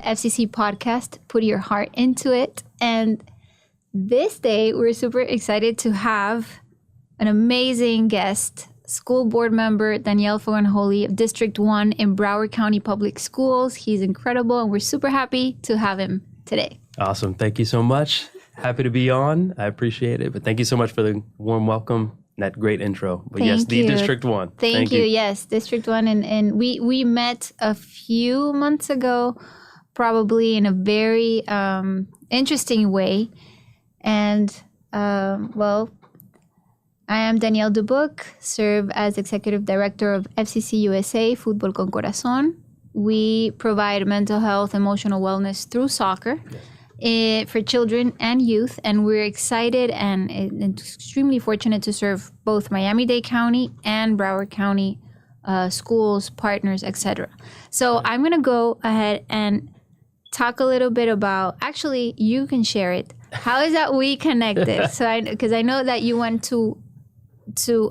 FCC podcast, Put Your Heart Into It. And this day, we're super excited to have an amazing guest, school board member Daniel Foganholi of District 1 in Broward County Public Schools. He's incredible, and we're super happy to have him today. Awesome. Thank you so much. Happy to be on. I appreciate it. But thank you so much for the warm welcome. That great intro. But Thank yes, you. the District 1. Thank you. Yes, District 1. And we met a few months ago, probably in a very interesting way. And, well, I am Danielle Dubuc, serve as Executive Director of FCC USA, Fútbol con Corazón. We provide mental health, emotional wellness through soccer. Yes. For children and youth, and we're excited and extremely fortunate to serve both Miami-Dade County and Broward County schools, partners, etc. So I'm going to go ahead and talk a little bit about, actually, you can share it. How is that we connected? Because I know that you went to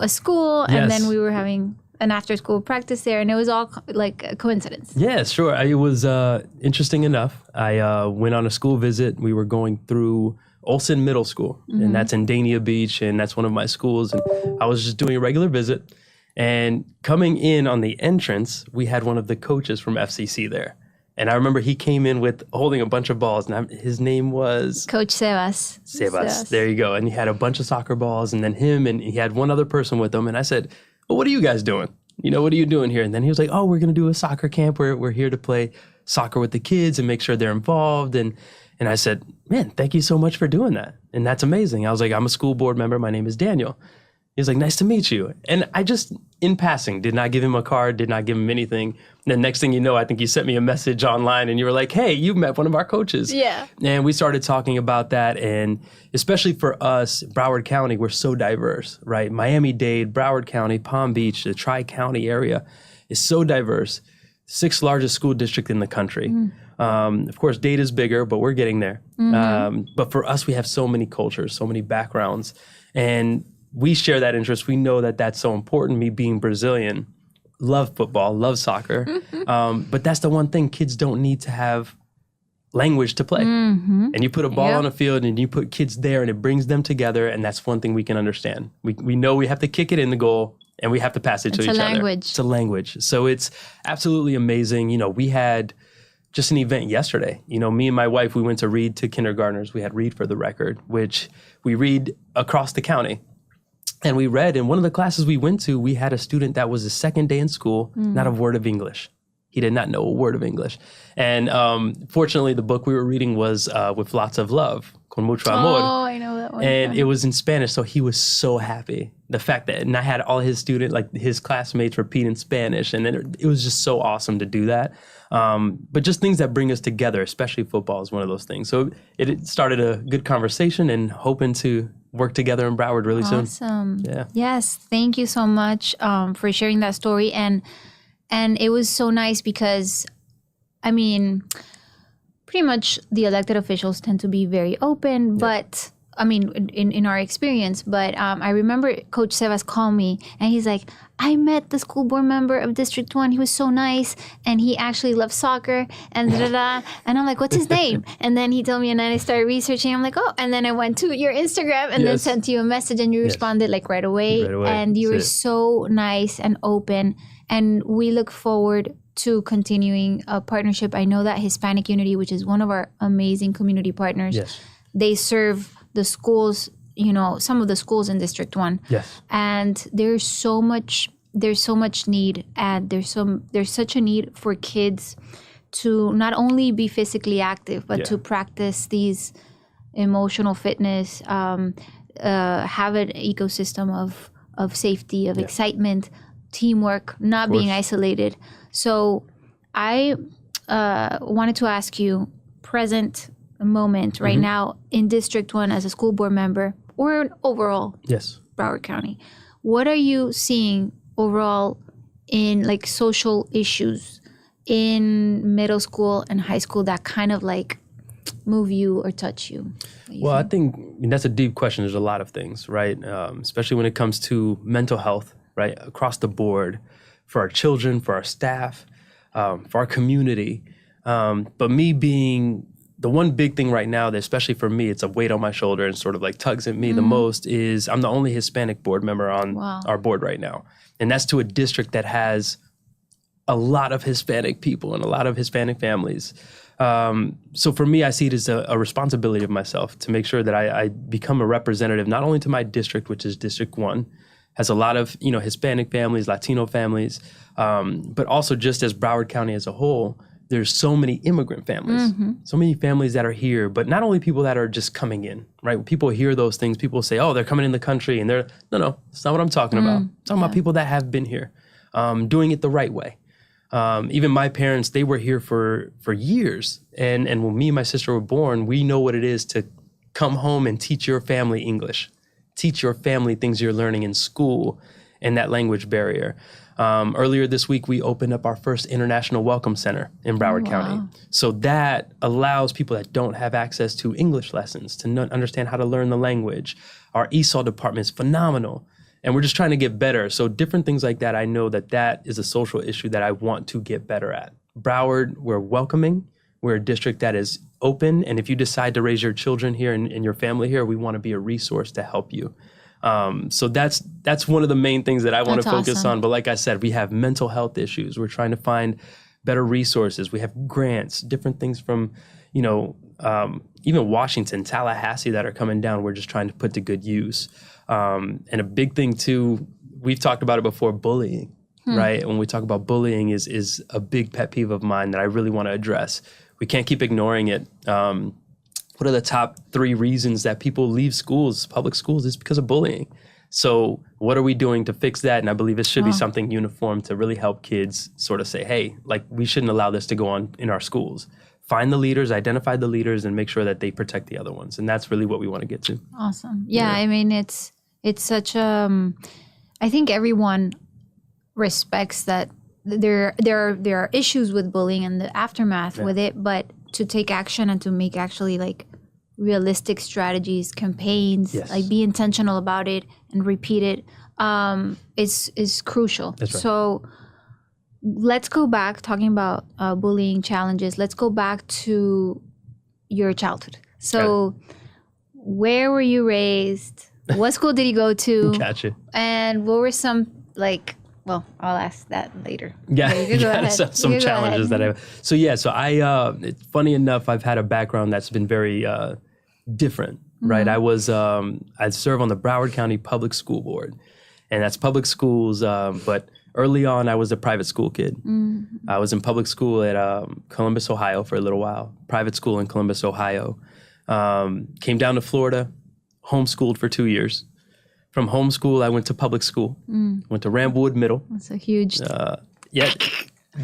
a school, and then we were having an after-school practice there, and it was all like a coincidence. Yeah, sure. It was interesting enough. I went on a school visit. We were going through Olson Middle School, and that's in Dania Beach, and that's one of my schools. And I was just doing a regular visit, and coming in on the entrance, we had one of the coaches from FCC there. And I remember he came in with holding a bunch of balls, and his name was Coach Sebas. Sebas. There you go. And he had a bunch of soccer balls, and then him, and he had one other person with him. And I said, well, what are you guys doing? What are you doing here? And then he was like, oh, we're going to do a soccer camp. We're here to play soccer with the kids and make sure they're involved. And I said, man, thank you so much for doing that. And that's amazing. I was like, I'm a school board member. My name is Daniel. He was like, nice to meet you. And I just, in passing, did not give him a card, did not give him anything. And then next thing you know, I think you sent me a message online and you were like, hey, you met one of our coaches. Yeah. And we started talking about that. And especially for us, Broward County, we're so diverse, right? Miami-Dade, Broward County, Palm Beach, the Tri-County area is so diverse. 6th largest school district in the country. Of course, Dade is bigger, but we're getting there. But for us, we have so many cultures, so many backgrounds. And we share that interest. We know that that's so important. Me being Brazilian, love football, love soccer. But that's the one thing, kids don't need to have language to play. And you put a ball on a field and you put kids there and it brings them together. And that's one thing we can understand. We know we have to kick it in the goal and we have to pass it to each other. It's a language. So it's absolutely amazing. We had just an event yesterday. Me and my wife, we went to read to kindergartners. We had Read for the Record, which we read across the county. And we read, in one of the classes we went to, we had a student that was his second day in school, not a word of English. He did not know a word of English. And fortunately, the book we were reading was With Lots of Love, Con Mucho Amor. Oh, I know that one. And it was in Spanish, so he was so happy. The fact that, and I had all his students, like his classmates repeat in Spanish, and it was just so awesome to do that. But just things that bring us together, especially football is one of those things. So it started a good conversation and hoping to work together in Broward really soon. Awesome. Yeah. Yes. Thank you so much for sharing that story. And it was so nice because, pretty much the elected officials tend to be very open, but in our experience, but I remember Coach Sebas called me and he's like, I met the school board member of District 1. He was so nice and he actually loves soccer and da-da-da. And I'm like, what's his name? And then he told me and then I started researching. I'm like, oh, and then I went to your Instagram and then sent you a message and you responded like right away. And you were so nice and open. And we look forward to continuing a partnership. I know that Hispanic Unity, which is one of our amazing community partners, they serve the schools, some of the schools in District 1. Yes. And there's so much need, and there's such a need for kids to not only be physically active, but to practice these emotional fitness, have an ecosystem of safety, of excitement, teamwork, not being isolated. So I wanted to ask you, present moment right now in District 1 as a school board member or overall Broward County, what are you seeing overall in like social issues in middle school and high school that kind of like move you or touch you? Well, I think that's a deep question. There's a lot of things, right? Especially when it comes to mental health, right? Across the board for our children, for our staff, for our community. But me being the one big thing right now that, especially for me, it's a weight on my shoulder and sort of like tugs at me the most is I'm the only Hispanic board member on our board right now. And that's to a district that has a lot of Hispanic people and a lot of Hispanic families. So for me, I see it as a responsibility of myself to make sure that I become a representative, not only to my district, which is District 1, has a lot of, Hispanic families, Latino families, but also just as Broward County as a whole, there's so many immigrant families, so many families that are here, but not only people that are just coming in, right? People hear those things, people say, oh, they're coming in the country, and no, that's not what I'm talking about. I'm talking about people that have been here, doing it the right way. Even my parents, they were here for years. And when me and my sister were born, we know what it is to come home and teach your family English, teach your family things you're learning in school and that language barrier. Earlier this week, we opened up our first International Welcome Center in Broward County. So that allows people that don't have access to English lessons to understand how to learn the language. Our ESOL department is phenomenal. And we're just trying to get better. So different things like that, I know that is a social issue that I want to get better at. Broward, we're welcoming. We're a district that is open. And if you decide to raise your children here and your family here, we want to be a resource to help you. So that's one of the main things that I want to focus on. But like I said, we have mental health issues. We're trying to find better resources. We have grants, different things from, even Washington, Tallahassee that are coming down. We're just trying to put to good use. And a big thing too, we've talked about it before, bullying, right? When we talk about bullying is a big pet peeve of mine that I really want to address. We can't keep ignoring it. What are the top 3 reasons that people leave schools, public schools? It's because of bullying. So what are we doing to fix that? And I believe it should be something uniform to really help kids sort of say, hey, like we shouldn't allow this to go on in our schools. Find the leaders, identify the leaders, and make sure that they protect the other ones. And that's really what we want to get to. Awesome. Yeah. I mean, it's such I think everyone respects that there are issues with bullying and the aftermath with it, but to take action and to make actually like realistic strategies, campaigns, like be intentional about it and repeat it, is crucial. That's right. So let's go back talking about bullying challenges. Let's go back to your childhood. So where were you raised? What school did you go to? Gotcha. And what were some well, I'll ask that later. Yeah, some challenges that I. So I. It's funny enough, I've had a background that's been very different, right? I serve on the Broward County Public School Board, and that's public schools. But early on, I was a private school kid. I was in public school at Columbus, Ohio, for a little while. Private school in Columbus, Ohio. Came down to Florida, homeschooled for 2 years. From homeschool, I went to public school. Went to Ramwood Middle. That's a huge...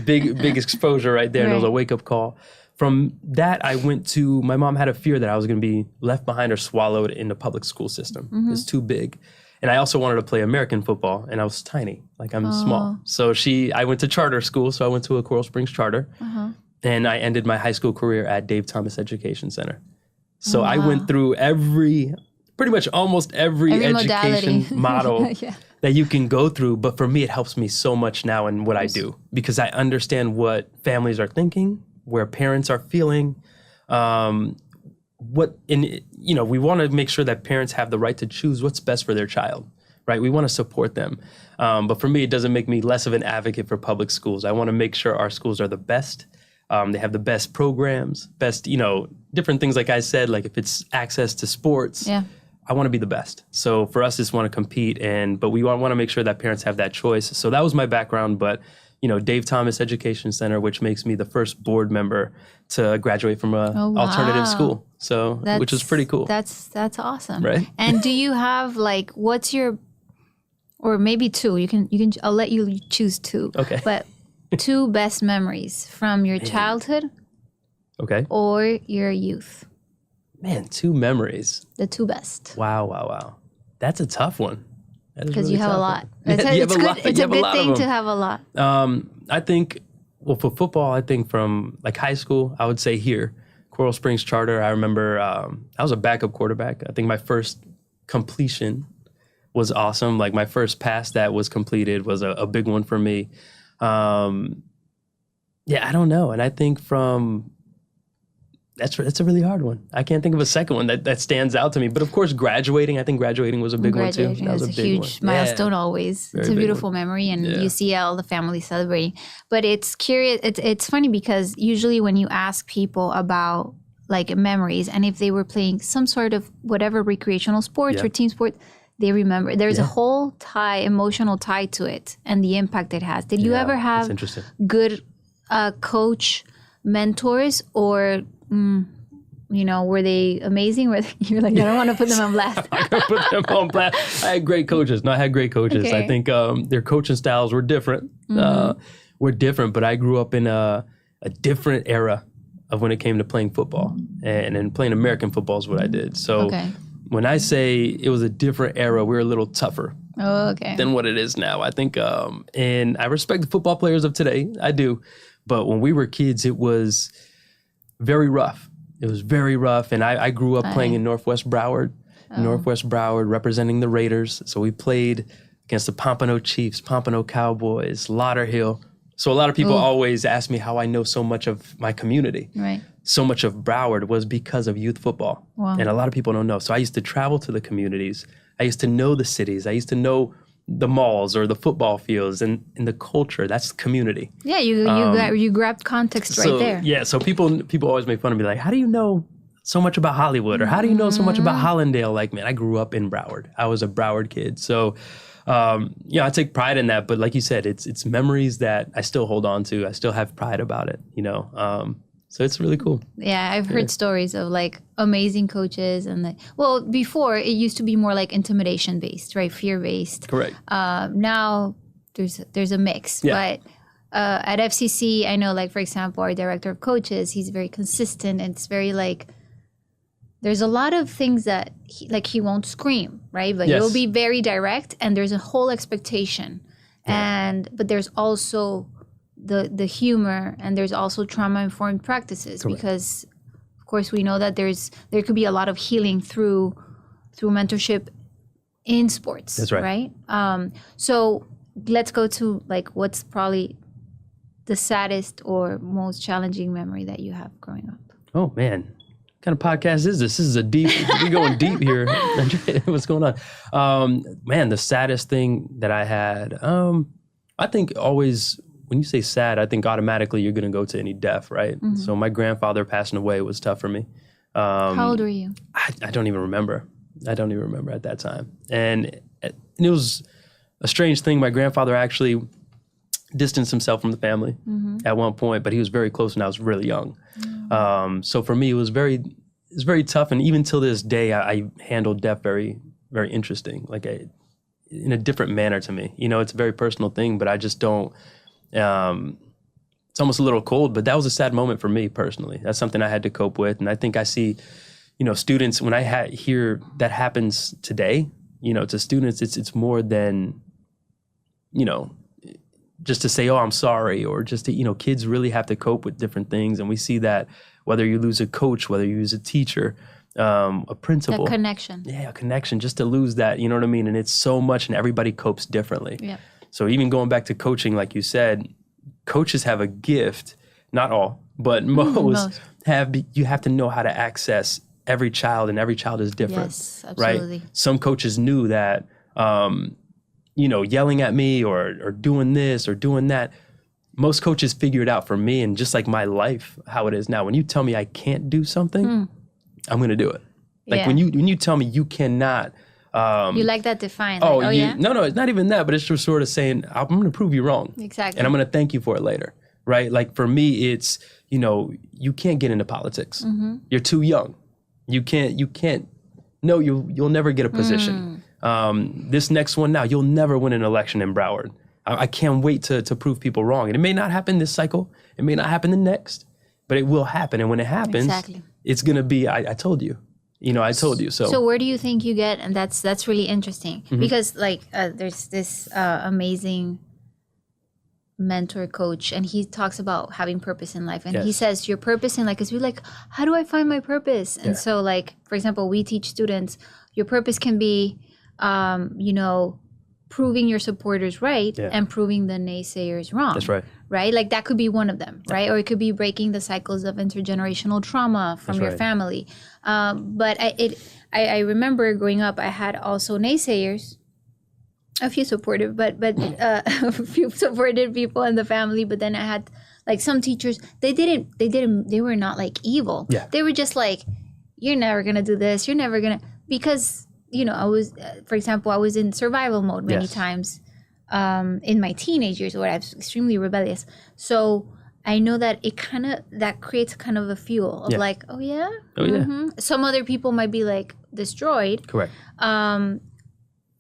big exposure right there. And it was a wake-up call. From that, I went to... My mom had a fear that I was going to be left behind or swallowed in the public school system. It was too big. And I also wanted to play American football, and I was tiny. Like, I'm small. So I went to charter school, so I went to a Coral Springs charter. And I ended my high school career at Dave Thomas Education Center. So I went through pretty much almost every education model that you can go through. But for me, it helps me so much now in what I do, because I understand what families are thinking, where parents are feeling, we want to make sure that parents have the right to choose what's best for their child, right? We want to support them. But for me, it doesn't make me less of an advocate for public schools. I want to make sure our schools are the best. They have the best programs, best, different things, like I said, like if it's access to sports. I want to be the best. So for us, just want to compete, but we want to make sure that parents have that choice. So that was my background. But, Dave Thomas Education Center, which makes me the first board member to graduate from an alternative school. So, which is pretty cool. That's awesome. Right? And do you have what's your, or maybe 2, I'll let you choose 2. Okay. But 2 best memories from your childhood. Okay. Or your youth. Man, 2 memories. The 2 best. Wow. That's a tough one. Because you have a lot. It's a good thing to have a lot. I think, for football, I think from high school, I would say here, Coral Springs Charter. I remember I was a backup quarterback. I think my first completion was awesome. My first pass that was completed was a big one for me. Yeah, I don't know. And I think that's a really hard one. I can't think of a second one that stands out to me. But of course, graduating, I think graduating was a big one too. Graduating That was is a a big huge one. milestone Yeah. always. Very It's a big beautiful one. memory, and Yeah. you see all the family celebrating. But it's curious. It's funny because usually when you ask people about like memories, and if they were playing some sort of whatever recreational sports Yeah. or team sport, they remember. There's a Yeah. whole emotional tie to it, and the impact it has. Did you Yeah, ever that's have interesting. good coach mentors, or were they amazing? Were you're like, I don't want to put them on blast. I could put them on blast. I had great coaches. No, I had great coaches. Okay. I think their coaching styles were different. But I grew up in a different era of when it came to playing football, and playing American football is what I did. So Okay. when I say it was a different era, we were a little tougher Oh, okay. than what it is now. I think, and I respect the football players of today. I do. But when we were kids, it was very rough. It was very rough. And I grew up playing in Northwest Broward, representing the Raiders. So we played against the Pompano Chiefs, Pompano Cowboys, Lauderhill. So a lot of people always ask me how I know so much of my community. Right. So much of Broward was because of youth football. Wow. And a lot of people don't know. So I used to travel to the communities. I used to know the cities. I used to know the malls or the football fields and the culture. That's community. Yeah, you grabbed context right there. Yeah, so people always make fun of me, like, how do you know so much about Hollywood? Or how do you know so much about Hollandale? Like, man, I grew up in Broward. I was a Broward kid. So, I take pride in that. But like you said, it's memories that I still hold on to. I still have pride about it, So it's really cool. Yeah, I've heard stories of like amazing coaches, and before it used to be more like intimidation based, right? Fear based. Correct. Now there's a mix. Yeah. But at FCC, I know, like, for example, our director of coaches, he's very consistent, and it's very like, there's a lot of things that he won't scream, right? But Yes. he'll be very direct, and there's a whole expectation. But there's also the humor, and there's also trauma-informed practices. Correct. Because, of course, we know that there could be a lot of healing through mentorship in sports. That's right. So let's go to like what's probably the saddest or most challenging memory that you have growing up. Oh, man. What kind of podcast is this? This is we're going deep here. What's going on? Man, the saddest thing that I had, I think always, when you say sad, I think automatically you're going to go to any death, right? Mm-hmm. So my grandfather passing away was tough for me. How old were you? I don't even remember. I don't even remember at that time. And it was a strange thing. My grandfather actually distanced himself from the family at one point, but he was very close when I was really young. So for me, it was very tough. And even till this day, I handled death very, very interesting, in a different manner to me. It's a very personal thing, but I just don't, it's almost a little cold, but that was a sad moment for me personally. That's something I had to cope with. And I think I see, students, when I hear that happens today, to students, it's more than, just to say, oh, I'm sorry, or just to, kids really have to cope with different things. And we see that whether you lose a coach, whether you lose a teacher, a principal. The connection. Yeah, a connection, just to lose that, you know what I mean? And it's so much, and everybody copes differently. Yeah. So even going back to coaching, like you said, coaches have a gift, not all, but most you have to know how to access every child, and every child is different. Yes, absolutely. Right? Some coaches knew that, yelling at me or doing this or doing that, most coaches figure it out for me. And just like my life, how it is now, when you tell me I can't do something, I'm going to do it. Like when you tell me you cannot. You like that defined. Yeah? No, it's not even that, but it's just sort of saying, I'm going to prove you wrong. Exactly. And I'm going to thank you for it later. Right? Like for me, it's, you can't get into politics. You're too young. You can't, no, you'll never get a position. This next one now, you'll never win an election in Broward. I can't wait to prove people wrong. And it may not happen this cycle. It may not happen the next, but it will happen. And when it happens, it's going to be, I told you. I told you. So where do you think you get, and that's really interesting, because there's this amazing mentor coach, and he talks about having purpose in life, and he says your purpose in life is really like, how do I find my purpose? And so, like, for example, we teach students, your purpose can be proving your supporters right and proving the naysayers wrong. That's right. right? Like that could be one of them, right? Or it could be breaking the cycles of intergenerational trauma from your family. But I remember growing up, I had also naysayers, a few supportive, but a few supportive people in the family. But then I had like some teachers, they were not like evil. Yeah. They were just like, you're never gonna do this. You're never gonna, because, you know, I was, for example, I was in survival mode many times in my teenage years where I was extremely rebellious. So I know that that creates kind of a fuel of like, oh yeah? Oh yeah. Some other people might be like destroyed. Correct.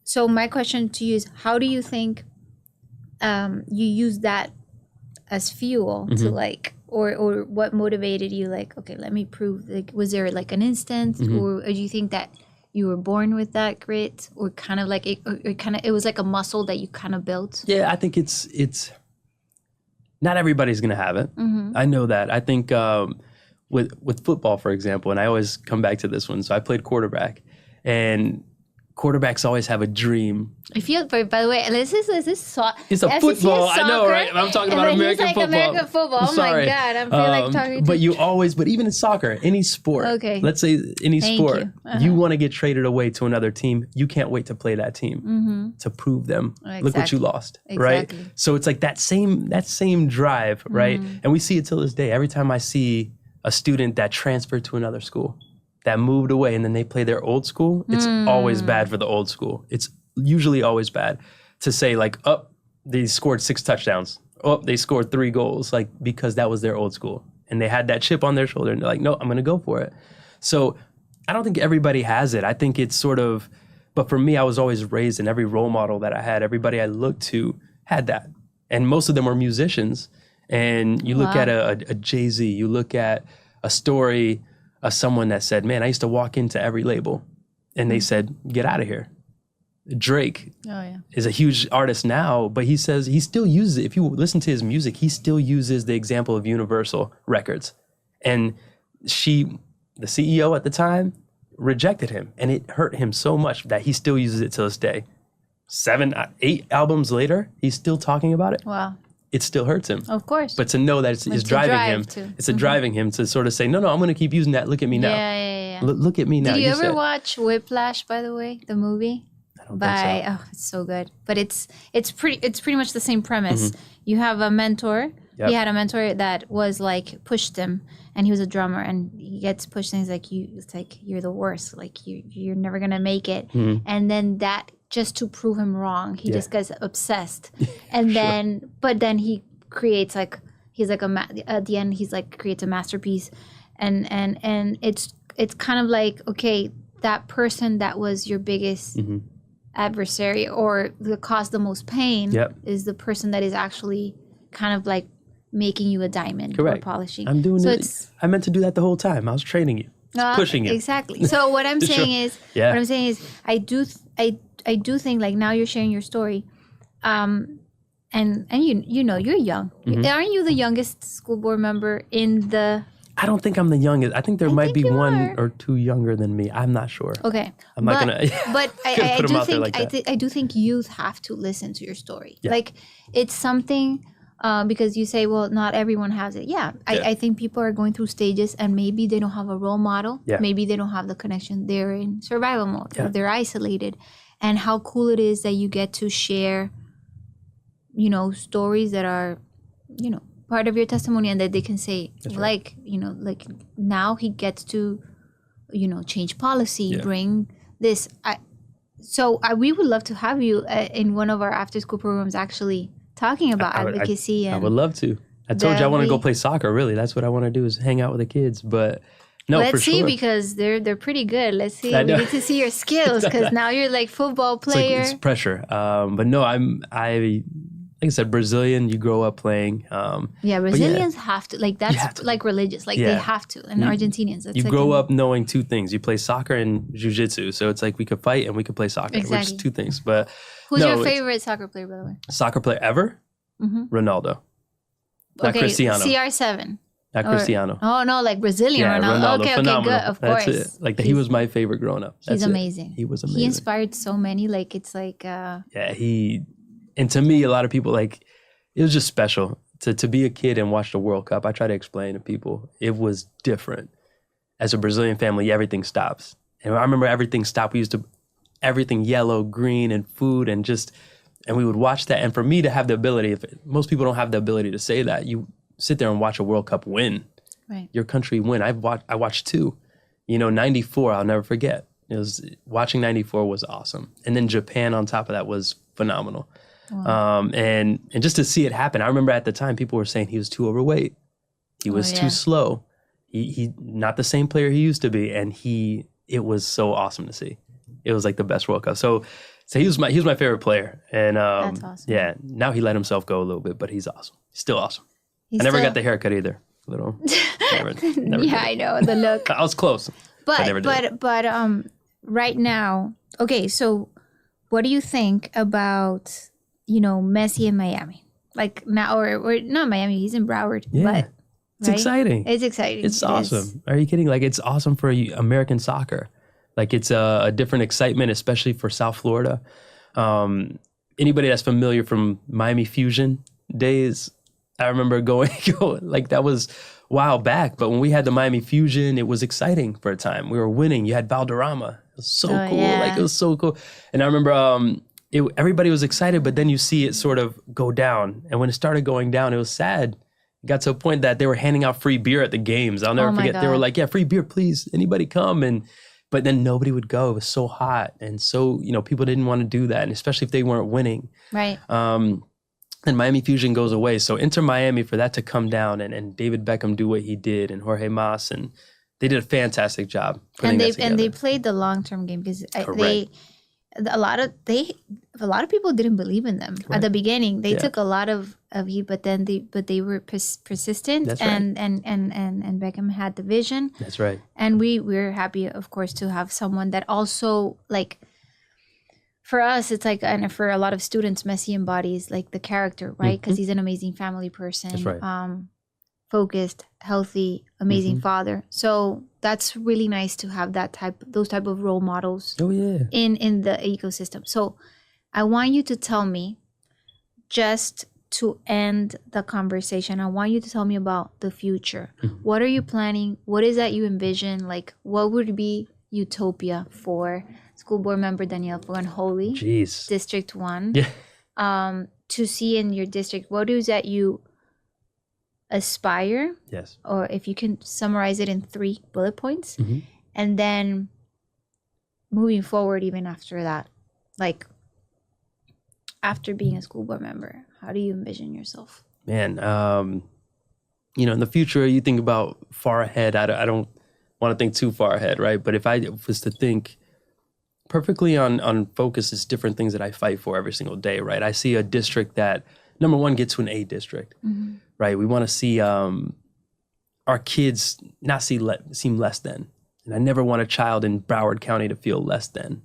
So my question to you is, how do you think you use that as fuel to like, or what motivated you? Like, okay, let me prove. Like, was there like an instance, or do you think that you were born with that grit, or kind of like it was like a muscle that you kind of built? Yeah, I think it's not everybody's gonna have it. I know that. I think with football, for example, and I always come back to this one. So I played quarterback, and quarterbacks always have a dream. I feel, by the way, this is it's a football. I know, right? I'm talking about American football. American football. Oh my God, I feel like talking. But even in soccer, any sport. Okay. Let's say any sport, you want to get traded away to another team. You can't wait to play that team to prove them. Exactly. Look what you lost, right? So it's like that same drive, right? And we see it till this day. Every time I see a student that transferred to another school, that moved away, and then they play their old school, it's always bad for the old school. It's usually always bad to say like, oh, they scored 6 touchdowns. Oh, they scored 3 goals, like, because that was their old school. And they had that chip on their shoulder, and they're like, no, I'm going to go for it. So I don't think everybody has it. I think it's sort of, but for me, I was always raised, and every role model that I had, everybody I looked to had that. And most of them were musicians. And you look at a Jay-Z, you look at a story of someone that said, man, I used to walk into every label and they said, get out of here. Drake is a huge artist now, but he says he still uses it. If you listen to his music, he still uses the example of Universal Records. And the CEO at the time, rejected him, and it hurt him so much that he still uses it to this day. 7, 8 albums later, he's still talking about it. Wow. It still hurts him. Of course. But to know that it's driving him, it's driving him to sort of say, no, I'm going to keep using that. Look at me now. Yeah. Look at me now. Did you ever watch Whiplash, by the way, the movie? I don't think so. Oh, it's so good. But it's pretty much the same premise. You have a mentor. Yep. He had a mentor that was like pushed him, and he was a drummer, and he gets pushed, and he's like, it's like, you're the worst. Like you're never going to make it. And then that, just to prove him wrong, he just gets obsessed, and then he creates like, he's like at the end he's like creates a masterpiece, and it's kind of like, okay, that person that was your biggest adversary or that caused the most pain is the person that is actually kind of like making you a diamond or polishing. I'm doing it. I meant to do that the whole time. I was training you, pushing you. Exactly. So what I'm saying is, I do think, like, now you're sharing your story, and you know you're young. Aren't you the youngest school board member in the? I don't think I'm the youngest. I think there might be one or two younger than me. I'm not sure. Okay, I'm not gonna. But I do think youth have to listen to your story. Yeah. Like, it's something. Because you say, well, not everyone has it. I think people are going through stages, and maybe they don't have a role model. Maybe they don't have the connection. They're in survival mode. Or they're isolated. And how cool it is that you get to share, you know, stories that are, you know, part of your testimony, and that they can say, like, you know, like, now he gets to, you know, change policy, bring this. We would love to have you in one of our after school programs, actually talking about advocacy. I would love to. I told you I want to go play soccer. Really, that's what I want to do, is hang out with the kids. But no, let's see, because they're pretty good. Let's see. We need to see your skills, because now you're like football player. It's pressure. But no, like I said, Brazilian. You grow up playing. Brazilians have to, like, that's like religious. Like they have to, and Argentinians. That's you grow up knowing 2 things. You play soccer and jiu-jitsu. So it's like we could fight and we could play soccer, which is 2 things. But who's your favorite soccer player, by the way? Soccer player ever? Ronaldo. Not Cristiano. CR7. Not Cristiano. Oh, no, like Brazilian Ronaldo. Okay, phenomenal. Okay, good, of course. That's it. Like, he was my favorite growing up. He's amazing. He was amazing. He inspired so many. Like, it's like... and to me, a lot of people, like, it was just special to be a kid and watch the World Cup, I try to explain to people, it was different. As a Brazilian family, everything stops. And I remember everything stopped. We used to, everything yellow, green, and food, and we would watch that. And for me to have the ability, most people don't have the ability to say that, you sit there and watch a World Cup win. Right. Your country win. I watched 2. 94, I'll never forget. Watching 94 was awesome. And then Japan on top of that was phenomenal. Wow. And just to see it happen, I remember at the time people were saying he was too overweight. He was too slow. He not the same player he used to be. And it was so awesome to see. It was like the best World Cup. So he was my favorite player. And that's awesome. Yeah, now he let himself go a little bit, but he's awesome. He's still awesome. I never got the haircut either. Never yeah, I know the look. I was close. But right now, okay, so what do you think about, Messi in Miami? Like now, or not Miami, he's in Broward. Yeah, but, it's exciting. It's exciting. It's awesome. Are you kidding? Like, it's awesome for American soccer. Like, it's a different excitement, especially for South Florida. Anybody that's familiar from Miami Fusion days, I remember going like that was a while back. But when we had the Miami Fusion, it was exciting for a time. We were winning. You had Valderrama. It was so cool. Yeah. Like, it was so cool. And I remember everybody was excited, but then you see it sort of go down. And when it started going down, it was sad. It got to a point that they were handing out free beer at the games. I'll never forget. God. They were like, yeah, free beer, please. Anybody come? But then nobody would go. It was so hot. And so, people didn't want to do that. And especially if they weren't winning. Right. And Miami Fusion goes away. So Inter Miami, for that to come down and David Beckham do what he did and Jorge Mas, and they did a fantastic job. And they played the long-term game because a lot of people didn't believe in them at the beginning. They took a lot of heat, but they were persistent. That's right. And Beckham had the vision. That's right. And we're happy, of course, to have someone that also, like, for us, it's like, and for a lot of students, Messi embodies like the character, right? Because he's an amazing family person. That's right. Focused, healthy, amazing father. So that's really nice to have those type of role models. Oh yeah. In the ecosystem. So I want you to tell me, just to end the conversation, I want you to tell me about the future. What are you planning? What is that you envision? Like, what would be utopia for School Board Member Danielle Foganholi, District 1, to see in your district? What is that you aspire? Yes. Or if you can summarize it in 3 bullet points. And then moving forward even after that, like after being a school board member, how do you envision yourself? Man, in the future, you think about far ahead. I don't want to think too far ahead, right? But if I was to think perfectly on focus, is different things that I fight for every single day, right? I see a district that, number one, gets to an A district, right? We want to see our kids not seem less than. And I never want a child in Broward County to feel less than,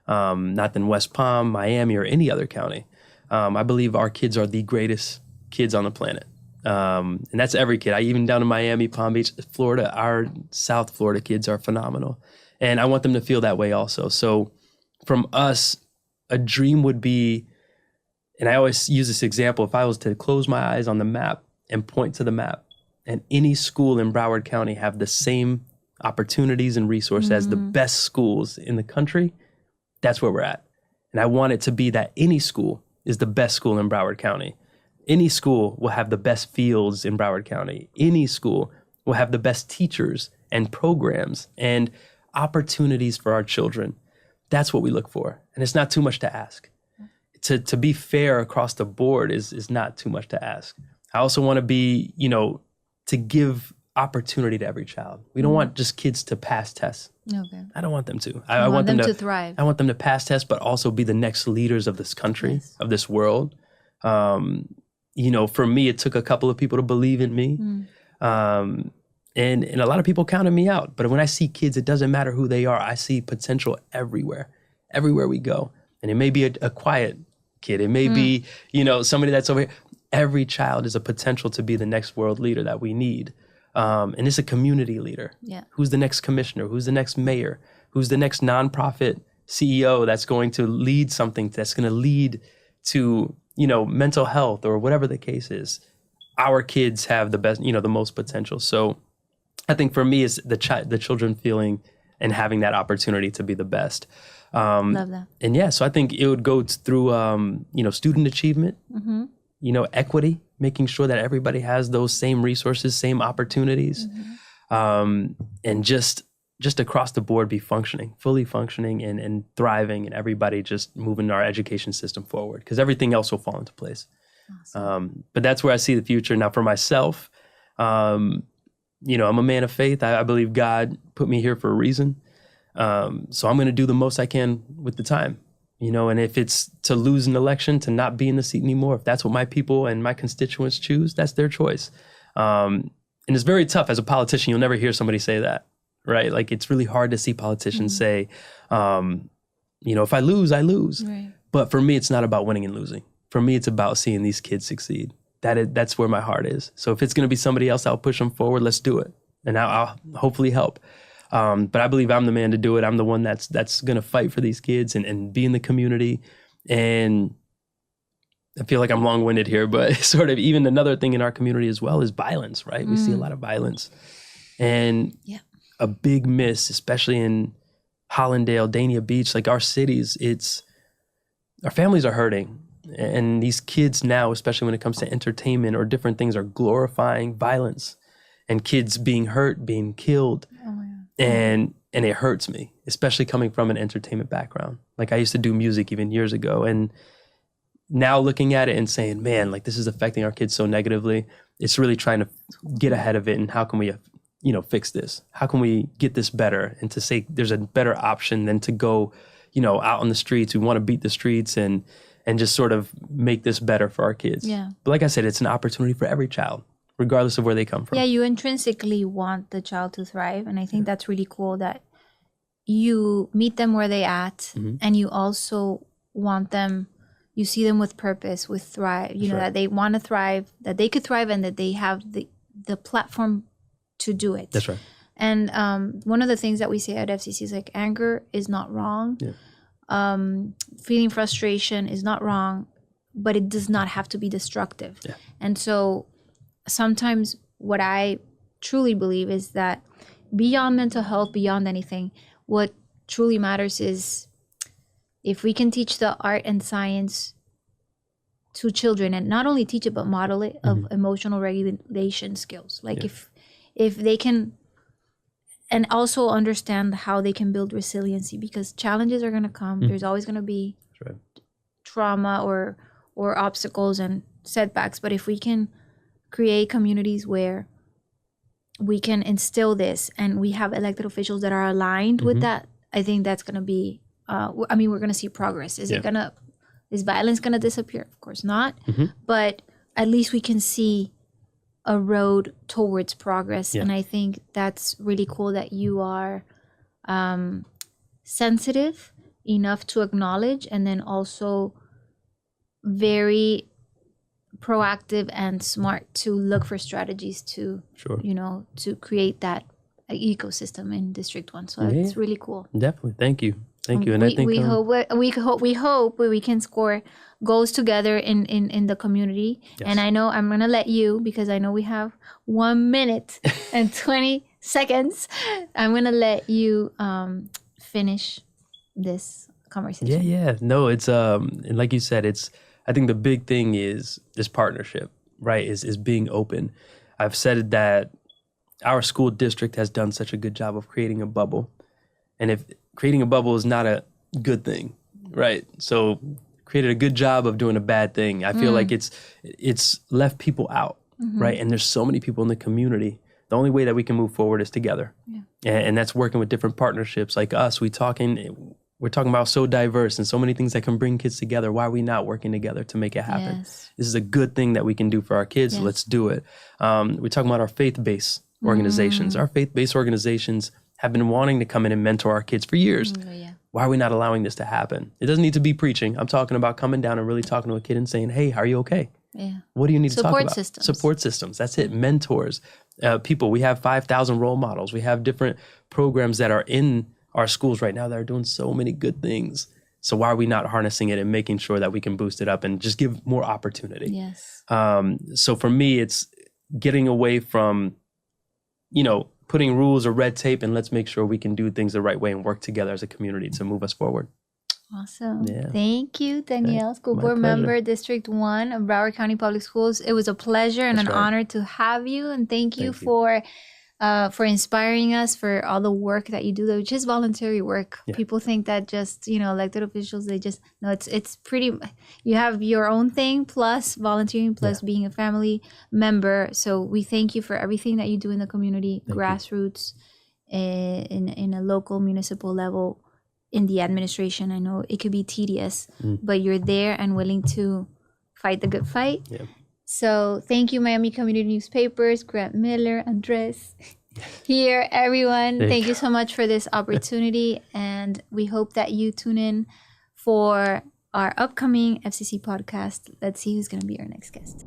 not than West Palm, Miami, or any other county. I believe our kids are the greatest kids on the planet. And that's every kid. Even down in Miami, Palm Beach, Florida, our South Florida kids are phenomenal. And I want them to feel that way also. So from us, a dream would be, and I always use this example, if I was to close my eyes on the map and point to the map, and any school in Broward County have the same opportunities and resources as the best schools in the country, that's where we're at. And I want it to be that any school is the best school in Broward County. Any school will have the best fields in Broward County. Any school will have the best teachers and programs and opportunities for our children. That's what we look for. And it's not too much to ask. To be fair across the board is not too much to ask. I also want to be, to give opportunity to every child. We don't want just kids to pass tests. Okay. I don't want them to. I want them to thrive. I want them to pass tests, but also be the next leaders of this country, of this world. For me, it took a couple of people to believe in me. And a lot of people counted me out. But when I see kids, it doesn't matter who they are. I see potential everywhere we go. And it may be a quiet kid. It may be, somebody that's over here. Every child is a potential to be the next world leader that we need. And it's a community leader. Yeah. Who's the next commissioner? Who's the next mayor? Who's the next nonprofit CEO that's going to lead something that's going to lead to, mental health or whatever the case is. our kids have the best, the most potential. So I think for me, it's the children feeling and having that opportunity to be the best. Love that. And yeah, so I think it would go through, student achievement, equity, making sure that everybody has those same resources, same opportunities, and just across the board be fully functioning and thriving, and everybody just moving our education system forward, because everything else will fall into place. Awesome. But that's where I see the future. Now for myself, I'm a man of faith. I believe God put me here for a reason. So I'm going to do the most I can with the time, and if it's to lose an election, to not be in the seat anymore, if that's what my people and my constituents choose, that's their choice. And it's very tough as a politician. You'll never hear somebody say that, right? Like, it's really hard to see politicians say, if I lose, I lose. Right. But for me, it's not about winning and losing. For me, it's about seeing these kids succeed. That's where my heart is. So if it's going to be somebody else, I'll push them forward. Let's do it. And I'll hopefully help. But I believe I'm the man to do it. I'm the one that's going to fight for these kids and be in the community. And I feel like I'm long-winded here, but sort of even another thing in our community as well is violence, right? We see a lot of violence. And a big miss, especially in Hollandale, Dania Beach, like our cities, our families are hurting. And these kids now, especially when it comes to entertainment or different things, are glorifying violence and kids being hurt, being killed. Oh my God. And it hurts me, especially coming from an entertainment background. Like, I used to do music even years ago, and now looking at it and saying, man, like, this is affecting our kids so negatively. It's really trying to get ahead of it. And how can we, fix this? How can we get this better? And to say there's a better option than to go, out on the streets. We want to beat the streets and just sort of make this better for our kids. Yeah. But like I said, it's an opportunity for every child, regardless of where they come from. Yeah, you intrinsically want the child to thrive. And I think that's really cool that you meet them where they at, and you also want them, you see them with purpose, with thrive, that they want to thrive, that they could thrive, and that they have the platform to do it. That's right. And one of the things that we say at FCC is like, anger is not wrong. Yeah. Feeling frustration is not wrong, but it does not have to be destructive. Yeah. And so sometimes what I truly believe is that beyond mental health, beyond anything, what truly matters is if we can teach the art and science to children, and not only teach it, but model it, of emotional regulation skills. Like if they can, and also understand how they can build resiliency, because challenges are going to come. There's always going to be trauma or obstacles and setbacks. But if we can create communities where we can instill this, and we have elected officials that are aligned with that, I think that's going to be, we're going to see progress. Is violence going to disappear? Of course not. But at least we can see a road towards progress. Yeah. And I think that's really cool that you are sensitive enough to acknowledge, and then also very proactive and smart to look for strategies to, to create that ecosystem in District 1. So it's really cool. Definitely. Thank you. And I think we hope we can score goals together in the community. Yes. And I know I'm gonna let you, because I know we have 1 minute and 20 seconds. I'm gonna let you finish this conversation. Yeah. No, it's and like you said, I think the big thing is partnership, right? Is being open. I've said that our school district has done such a good job of creating a bubble. And if creating a bubble is not a good thing, right? So created a good job of doing a bad thing. I feel like it's left people out, right? And there's so many people in the community. The only way that we can move forward is together. Yeah. And that's working with different partnerships like us. We're talking about so diverse and so many things that can bring kids together. Why are we not working together to make it happen? Yes. This is a good thing that we can do for our kids. Yes. So let's do it. We're talking about our faith-based organizations. Our faith-based organizations have been wanting to come in and mentor our kids for years. Why are we not allowing this to happen? It doesn't need to be preaching. I'm talking about coming down and really talking to a kid and saying, hey, are you okay? Yeah. What do you need to talk about? Support systems. That's it. Mentors. People. We have 5,000 role models. We have different programs that are in our schools right now that are doing so many good things. So why are we not harnessing it and making sure that we can boost it up and just give more opportunity? Yes. So for me, it's getting away from, putting rules or red tape, and let's make sure we can do things the right way and work together as a community to move us forward. Awesome. Yeah. Thank you, Danielle, School My Board pleasure. Member, District 1 of Broward County Public Schools. It was a pleasure and That's an right. honor to have you. And thank you Thank you. for inspiring us, for all the work that you do, which is voluntary work. Yeah. People think that just, elected officials, it's pretty, you have your own thing plus volunteering plus being a family member. So we thank you for everything that you do in the community, Thank grassroots, in a local municipal level, in the administration. I know it could be tedious, but you're there and willing to fight the good fight. Yeah. So thank you, Miami Community Newspapers, Grant Miller, Andres, here, everyone. Thank you so much for this opportunity. And we hope that you tune in for our upcoming FCC podcast. Let's see who's going to be our next guest.